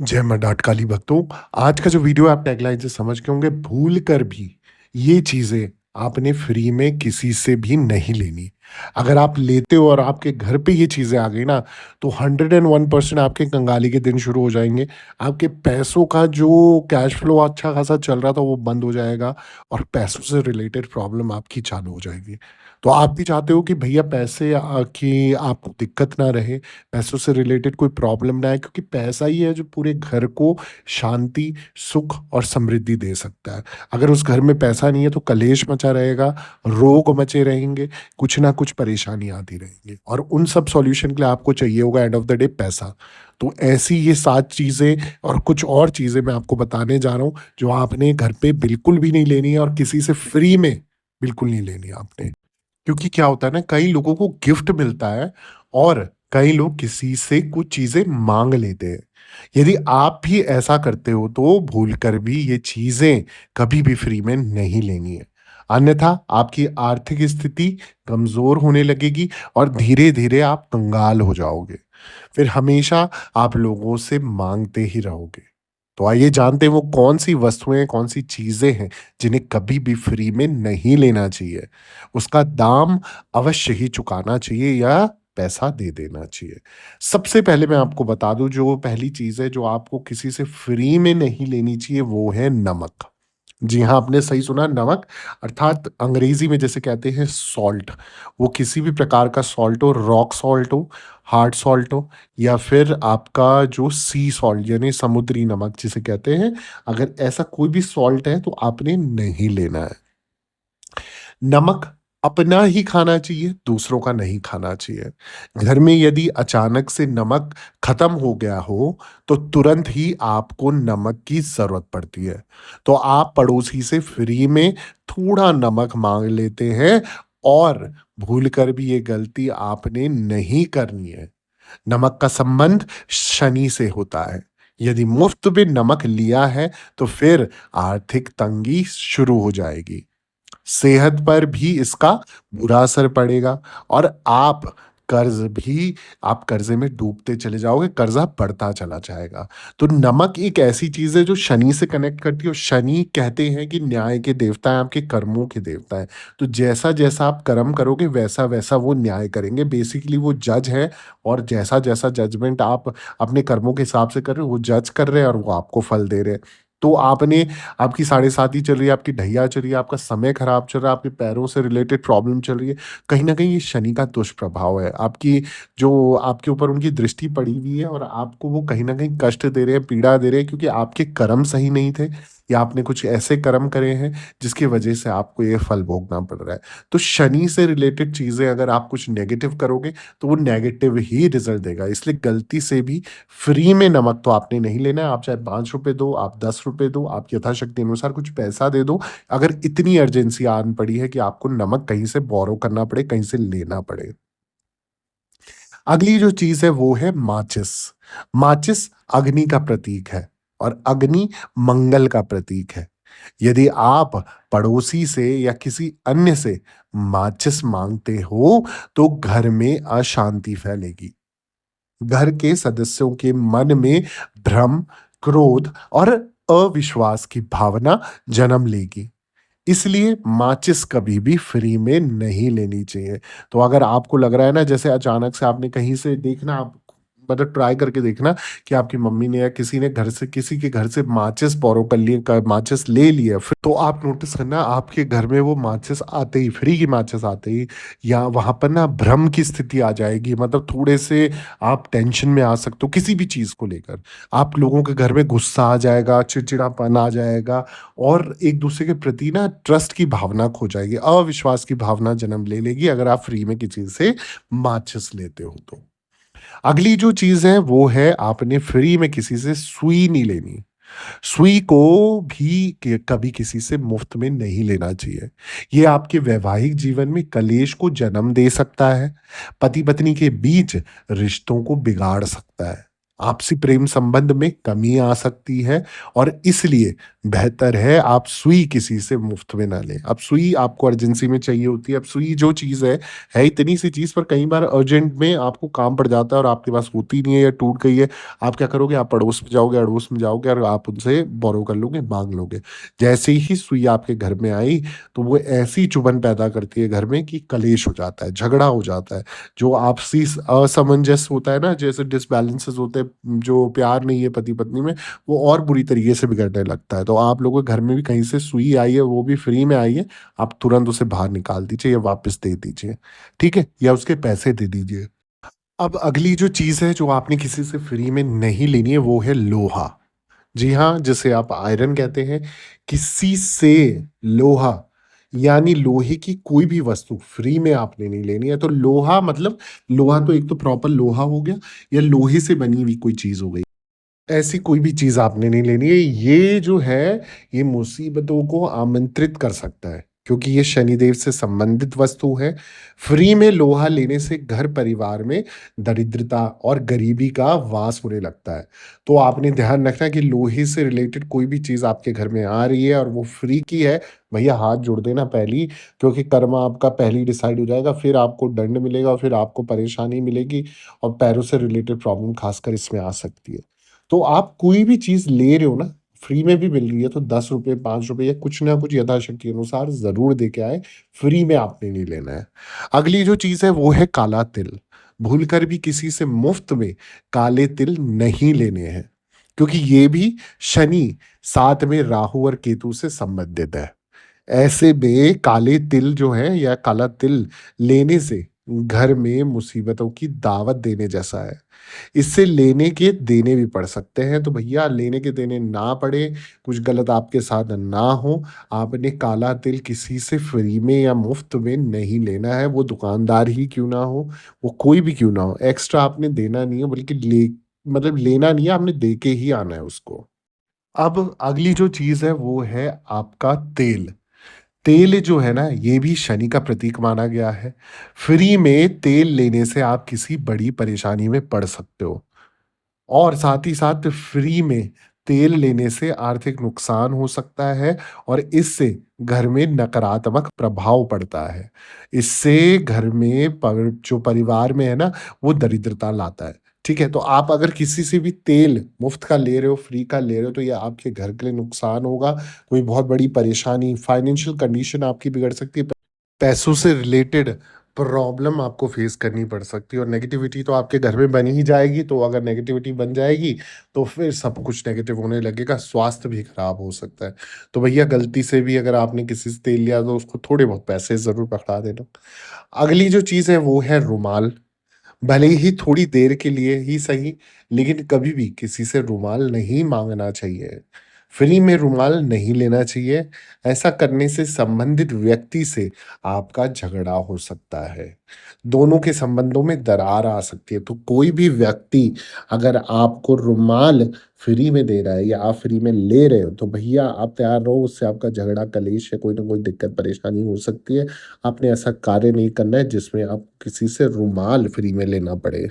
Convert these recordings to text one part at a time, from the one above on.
जय मैं डाट काली भक्त हूँ। आज का जो वीडियो आप टैगलाइन से समझ गए होंगे, भूल कर भी ये चीज़ें आपने फ्री में किसी से भी नहीं लेनी। अगर आप लेते हो और आपके घर पे ये चीज़ें आ गई ना, तो 101% आपके कंगाली के दिन शुरू हो जाएँगे। आपके पैसों का जो कैश फ्लो अच्छा खासा चल रहा था, वो बंद हो जाएगा और पैसों से रिलेटेड प्रॉब्लम आपकी चालू हो जाएगी। तो आप भी चाहते हो कि भैया पैसे की आपको दिक्कत ना रहे, पैसों से रिलेटेड कोई प्रॉब्लम ना आए, क्योंकि पैसा ही है जो पूरे घर को शांति, सुख और समृद्धि दे सकता है। अगर उस घर में पैसा नहीं है तो कलेश मचा रहेगा, रोग मचे रहेंगे, कुछ ना कुछ परेशानी आती रहेंगी और उन सब सॉल्यूशन के लिए आपको चाहिए होगा एंड ऑफ द डे पैसा। तो ऐसी ये 7 चीज़ें और कुछ और चीज़ें मैं आपको बताने जा रहा हूँ, जो आपने घर पे बिल्कुल भी नहीं लेनी है और किसी से फ्री में बिल्कुल नहीं लेनी है आपने। क्योंकि क्या होता है ना, कई लोगों को गिफ्ट मिलता है और कई लोग किसी से कुछ चीजें मांग लेते हैं। यदि आप भी ऐसा करते हो तो भूल कर भी ये चीजें कभी भी फ्री में नहीं लेनी है। अन्यथा आपकी आर्थिक स्थिति कमजोर होने लगेगी और धीरे धीरे आप कंगाल हो जाओगे। फिर हमेशा आप लोगों से मांगते ही रहोगे। तो आइए जानते हैं वो कौन सी वस्तुएं, कौन सी चीजें हैं जिन्हें कभी भी फ्री में नहीं लेना चाहिए। उसका दाम अवश्य ही चुकाना चाहिए या पैसा दे देना चाहिए। सबसे पहले मैं आपको बता दूं, जो पहली चीज है जो आपको किसी से फ्री में नहीं लेनी चाहिए, वो है नमक। जी हाँ, आपने सही सुना, नमक। अर्थात अंग्रेजी में जैसे कहते हैं सॉल्ट। वो किसी भी प्रकार का सॉल्ट हो, रॉक सॉल्ट हो, हार्ड सॉल्ट हो, या फिर आपका जो सी सॉल्ट यानी समुद्री नमक जिसे कहते हैं। अगर ऐसा कोई भी सॉल्ट है तो आपने नहीं लेना है। नमक अपना ही खाना चाहिए, दूसरों का नहीं खाना चाहिए। घर में यदि अचानक से नमक खत्म हो गया हो, तो तुरंत ही आपको नमक की ज़रूरत पड़ती है। तो आप पड़ोसी से फ्री में थोड़ा नमक माँग लेते हैं और भूल कर भी ये गलती आपने नहीं करनी है। नमक का संबंध शनि से होता है। यदि मुफ्त में नमक लिया है, तो फिर आर्थिक तंगी शुरू हो जाएगी। सेहत पर भी इसका बुरा असर पड़ेगा और आप कर्ज़े में डूबते चले जाओगे, कर्ज़ा बढ़ता चला जाएगा। तो नमक एक ऐसी चीज़ है जो शनि से कनेक्ट करती है और शनि कहते हैं कि न्याय के देवता हैं, आपके कर्मों के देवता हैं। तो जैसा-जैसा आप कर्म करोगे, वैसा-वैसा वो न्याय करेंगे। बेसिकली वो जज हैं और जैसा-जैसा जजमेंट आप अपने कर्मों के हिसाब से कर रहे हो, वो जज कर रहे हैं और वो आपको फल दे रहे हैं। तो आपने आपकी साढ़े साती चल रही है, आपकी ढैया चल रही है, आपका समय खराब चल रहा है, आपके पैरों से रिलेटेड प्रॉब्लम चल रही है, कहीं न कहीं ये शनि का दुष्प्रभाव है। आपकी जो आपके ऊपर उनकी दृष्टि पड़ी हुई है और आपको वो कहीं न कहीं कष्ट दे रहे हैं, पीड़ा दे रहे हैं, क्योंकि आपके कर्म सही नहीं थे या आपने कुछ ऐसे कर्म करे हैं जिसकी वजह से आपको ये फल भोगना पड़ रहा है। तो शनि से रिलेटेड चीज़ें अगर आप कुछ नेगेटिव करोगे, तो वो नेगेटिव ही रिज़ल्ट देगा। इसलिए गलती से भी फ्री में नमक तो आपने नहीं लेना है। आप चाहे ₹5 दो, आप ₹10 दो, आप यथाशक्ति अनुसार कुछ पैसा दे दो। अगर इतनी अर्जेंसी आन पड़ी है कि आपको नमक कहीं से बोरो करना पड़े, कहीं से लेना पड़े। अगली जो चीज़ है वो है माचिस। माचिस अग्नि का प्रतीक है और अग्नि मंगल का प्रतीक है। यदि आप पड़ोसी से या किसी अन्य से माचिस माँगते हो, तो घर में अशांति फैलेगी। घर के सदस्यों के मन में भ्रम, क्रोध और अविश्वास की भावना जन्म लेगी। इसलिए माचिस कभी भी फ्री में नहीं लेनी चाहिए। तो अगर आपको लग रहा है ना, जैसे अचानक से आपने कहीं से देखना, आप मतलब ट्राई करके देखना कि आपकी मम्मी ने या किसी ने घर से किसी के घर से माचिस बोरो कर लिए, माचिस ले लिया, फिर तो आप नोटिस करना आपके घर में वो माचिस आते ही, फ्री की माचिस आते ही, या वहां पर ना भ्रम की स्थिति आ जाएगी। मतलब थोड़े से आप टेंशन में आ सकते हो किसी भी चीज को लेकर। आप लोगों के घर में गुस्सा आ जाएगा, चिड़चिड़ापन आ जाएगा और एक दूसरे के प्रति ना ट्रस्ट की भावना खो जाएगी, अविश्वास की भावना जन्म ले लेगी अगर आप फ्री में किसी से माचिस लेते हो तो। अगली जो चीज़ है वो है, आपने फ्री में किसी से सुई नहीं लेनी। सुई को भी कभी किसी से मुफ्त में नहीं लेना चाहिए। ये आपके वैवाहिक जीवन में कलेश को जन्म दे सकता है, पति-पत्नी के बीच रिश्तों को बिगाड़ सकता है। आपसी प्रेम संबंध में कमी आ सकती है और इसलिए बेहतर है आप सुई किसी से मुफ्त में ना लें। अब सुई आपको अर्जेंसी में चाहिए होती है। अब सुई जो चीज़ है इतनी सी चीज़ पर कई बार अर्जेंट में आपको काम पड़ जाता है और आपके पास होती नहीं है या टूट गई है। आप क्या करोगे? आप अड़ोस में जाओगे और आप उनसे बोरो कर लोगे, माँग लोगे। जैसे ही सुई आपके घर में आई, तो वो ऐसी चुभन पैदा करती है घर में कि कलेश हो जाता है, झगड़ा हो जाता है। जो आपसी असमंजस होता है ना, जैसे डिसबैलेंसेस होते हैं, जो प्यार नहीं है पति-पत्नी में, वो और बुरी तरीके से बिगड़ने लगता है। तो आप लोगों के घर में भी कहीं से सुई आई है, वो भी फ्री में आई है, आप तुरंत उसे बाहर निकाल दीजिए या वापस दे दीजिए, ठीक है? या उसके पैसे दे दीजिए। अब अगली जो चीज़ है जो आपने किसी से फ्री में नहीं लेनी है, वो है लोहा। जी हाँ, जिसे आप आयरन कहते हैं। किसी से लोहा यानी लोहे की कोई भी वस्तु फ्री में आपने नहीं लेनी है। तो लोहा मतलब लोहा तो एक तो प्रॉपर लोहा हो गया या लोहे से बनी हुई कोई चीज़ हो गई। ऐसी कोई भी चीज़ आपने नहीं लेनी है। ये जो है, ये मुसीबतों को आमंत्रित कर सकता है, क्योंकि ये शनिदेव से संबंधित वस्तु है। फ्री में लोहा लेने से घर परिवार में दरिद्रता और गरीबी का वास होने लगता है। तो आपने ध्यान रखना है कि लोहे से रिलेटेड कोई भी चीज़ आपके घर में आ रही है और वो फ्री की है, भैया हाथ जोड़ देना पहले ही, क्योंकि कर्म आपका पहले ही डिसाइड हो जाएगा, फिर आपको दंड मिलेगा और फिर आपको परेशानी मिलेगी और पैरों से रिलेटेड प्रॉब्लम खासकर इसमें आ सकती है। तो आप कोई भी चीज़ ले रहे हो ना, फ्री में भी मिल रही है तो ₹10 ₹5 या कुछ ना कुछ यथाशक्ति अनुसार ज़रूर दे के आएँ, फ्री में आपने नहीं लेना है। अगली जो चीज़ है वो है काला तिल। भूलकर भी किसी से मुफ्त में काले तिल नहीं लेने हैं, क्योंकि ये भी शनि, साथ में राहु और केतु से संबंधित है। ऐसे में काले तिल जो है या काला तिल लेने से घर में मुसीबतों की दावत देने जैसा है। इससे लेने के देने भी पड़ सकते हैं, तो भैया लेने के देने ना पड़े, कुछ गलत आपके साथ ना हो, आपने काला तिल किसी से फ्री में या मुफ्त में नहीं लेना है, वो दुकानदार ही क्यों ना हो, वो कोई भी क्यों ना हो, एक्स्ट्रा आपने देना नहीं है बल्कि मतलब लेना नहीं है, आपने दे के ही आना है उसको। अब अगली जो चीज़ है वो है आपका तेल। तेल जो है ना, ये भी शनि का प्रतीक माना गया है। फ्री में तेल लेने से आप किसी बड़ी परेशानी में पड़ सकते हो। और साथ ही साथ फ्री में तेल लेने से आर्थिक नुकसान हो सकता है और इससे घर में नकारात्मक प्रभाव पड़ता है। इससे घर में जो परिवार में है ना, वो दरिद्रता लाता है। ठीक है? तो आप अगर किसी से भी तेल मुफ्त का ले रहे हो, फ्री का ले रहे हो, तो ये आपके घर के लिए नुकसान होगा। कोई बहुत बड़ी परेशानी, फाइनेंशियल कंडीशन आपकी बिगड़ सकती है। पैसों से रिलेटेड प्रॉब्लम आपको फेस करनी पड़ सकती है और नेगेटिविटी तो आपके घर में बन ही जाएगी, तो अगर नेगेटिविटी बन जाएगी, तो फिर सब कुछ नेगेटिव होने लगेगा, स्वास्थ्य भी खराब हो सकता है। तो भैया गलती से भी अगर आपने किसी से तेल लिया तो उसको थोड़े बहुत पैसे ज़रूर पकड़ा देना। अगली जो चीज़ है वो है रुमाल। भले ही थोड़ी देर के लिए ही सही, लेकिन कभी भी किसी से रुमाल नहीं माँगना चाहिए। फ्री में रुमाल नहीं लेना चाहिए। ऐसा करने से संबंधित व्यक्ति से आपका झगड़ा हो सकता है। दोनों के संबंधों में दरार आ सकती है। तो कोई भी व्यक्ति अगर आपको रुमाल फ्री में दे रहा है या आप फ्री में ले रहे हो, तो भैया आप तैयार रहो, उससे आपका झगड़ा, कलेश या कोई ना कोई दिक्कत परेशानी हो सकती है। आपने ऐसा कार्य नहीं करना है जिसमें आप किसी से रुमाल फ्री में लेना पड़े।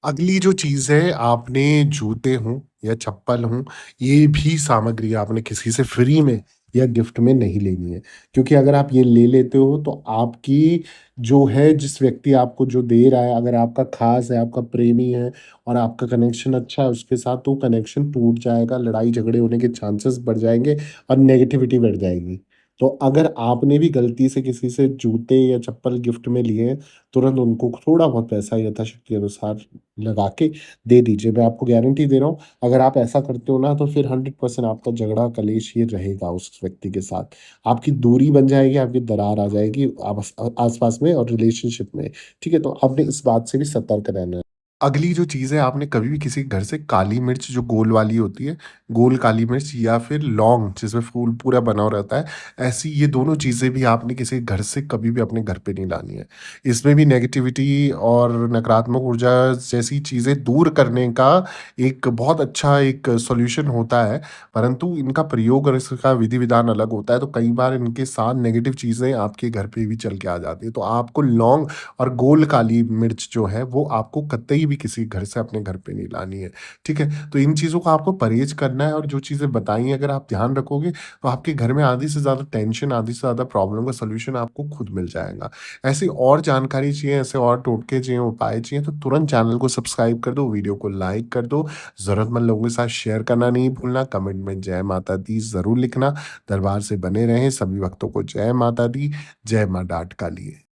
अगली जो चीज़ है, आपने जूते हों या चप्पल हों, ये भी सामग्री आपने किसी से फ्री में या गिफ्ट में नहीं लेनी है। क्योंकि अगर आप ये ले लेते हो तो आपकी जो है, जिस व्यक्ति आपको जो दे रहा है, अगर आपका ख़ास है, आपका प्रेमी है और आपका कनेक्शन अच्छा है उसके साथ, तो कनेक्शन टूट जाएगा, लड़ाई झगड़े होने के चांसेस बढ़ जाएँगे और नेगेटिविटी बढ़ जाएगी। तो अगर आपने भी गलती से किसी से जूते या चप्पल गिफ्ट में लिए हैं, तुरंत उनको थोड़ा बहुत पैसा यथाशक्ति अनुसार लगा के दे दीजिए। मैं आपको गारंटी दे रहा हूँ, अगर आप ऐसा करते हो ना, तो फिर 100% आपका झगड़ा, कलेश ये रहेगा उस व्यक्ति के साथ। आपकी दूरी बन जाएगी, आपकी दरार आ जाएगी आस-पास में और रिलेशनशिप में। ठीक है? तो आपने इस बात से भी सतर्क रहना है। अगली जो चीज़ है, आपने कभी भी किसी घर से काली मिर्च जो गोल वाली होती है, गोल काली मिर्च या फिर लौंग जिसमें फूल पूरा बना हुआ रहता है, ऐसी ये दोनों चीज़ें भी आपने किसी घर से कभी भी अपने घर पे नहीं लानी है। इसमें भी नेगेटिविटी और नकारात्मक ऊर्जा जैसी चीज़ें दूर करने का एक बहुत अच्छा एक सॉल्यूशन होता है, परंतु इनका प्रयोग और इसका विधि-विधान अलग होता है, तो कई बार इनके साथ नेगेटिव चीज़ें आपके घर पे भी चल के आ जाती हैं। तो आपको लौंग और गोल काली मिर्च जो है, वो आपको कतई भी किसी घर से अपने घर पे नहीं लानी है, ठीक है? तो इन चीज़ों का आपको परहेज़ करना है और जो चीज़ें बताई हैं अगर आप ध्यान रखोगे, तो आपके घर में आधी से ज़्यादा टेंशन, आधी से ज़्यादा प्रॉब्लम का सॉल्यूशन आपको खुद मिल जाएगा। ऐसी और जानकारी चाहिए, ऐसे और टोटके चाहिए, उपाय चाहिए तो तुरंत चैनल को सब्सक्राइब कर दो, वीडियो को लाइक कर दो, ज़रूरतमंद लोगों के साथ शेयर करना नहीं भूलना, कमेंट में जय माता दी ज़रूर लिखना। दरबार से बने रहें, सभी भक्तों को जय माता दी, जय माँ डाठ काली।